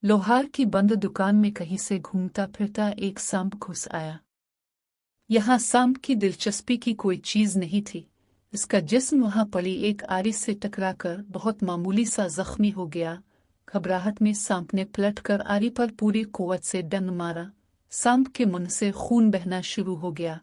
लोहार की बंद दुकान में कहीं से घूमता फिरता एक सांप घुस आया। यहाँ सांप की दिलचस्पी की कोई चीज नहीं थी। इसका जिस्म वहां पड़ी एक आरी से टकराकर बहुत मामूली सा जख्मी हो गया। घबराहट में सांप ने पलटकर आरी पर पूरी कुव्वत से डंक मारा। सांप के मुंह से खून बहना शुरू हो गया।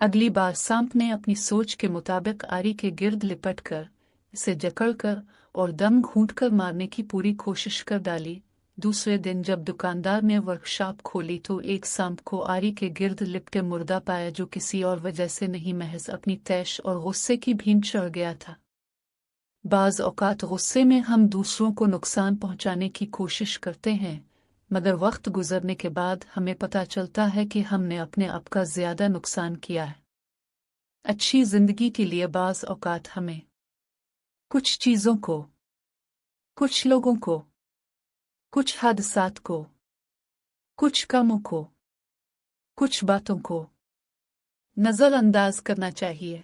अगली बार सांप ने अपनी सोच के मुताबिक आरी के गिर्द लिपटकर इसे जकड़कर और दम घूंटकर मारने की पूरी कोशिश कर डाली। दूसरे दिन जब दुकानदार ने वर्कशॉप खोली तो एक सांप को आरी के गिर्द लिपटे मुर्दा पाया, जो किसी और वजह से नहीं महज अपनी तैश और गुस्से की भीन चढ़ गया था। बाज़ औक़ात गुस्से में हम दूसरों को नुकसान पहुंचाने की कोशिश करते हैं, मगर वक्त गुजरने के बाद हमें पता चलता है कि हमने अपने आप का ज़्यादा नुकसान किया है। अच्छी ज़िंदगी के लिए बाज़ औक़ात हमें कुछ चीज़ों को, कुछ लोगों को, कुछ हादसात को, कुछ कामों को, कुछ बातों को नज़रअंदाज करना चाहिए।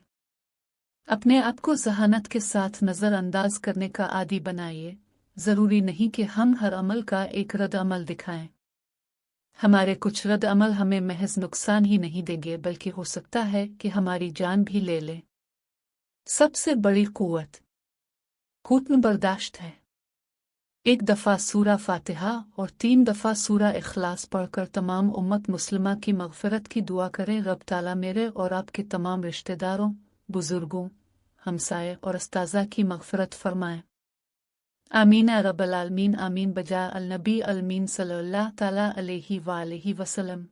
अपने आप को ज़हानत के साथ नज़रअंदाज करने का आदी बनाइए। ज़रूरी नहीं कि हम हर अमल का एक रद्द अमल दिखाएं। हमारे कुछ रद्द अमल हमें महज नुकसान ही नहीं देंगे, बल्कि हो सकता है कि हमारी जान भी ले लें। सबसे बड़ी क़ुव्वत हुस्न बर्दाश्त है। एक दफ़ा सूरा फ़ातिहा और 3 दफ़ा सूरा इखलास पढ़कर तमाम उम्मत मुस्लिमा की मग़फ़िरत की दुआ करें। रब ताला मेरे और आपके तमाम रिश्तेदारों, बुज़ुर्गों, हमसाये और अस्ताज़ा की मग़फ़िरत फ़रमाएँ। आमीन या रब्बल आलमीन। आमीन बजा अल नबी अलमीन सल्लल्लाहु तआला अलैहि व आलिहि वसल्लम।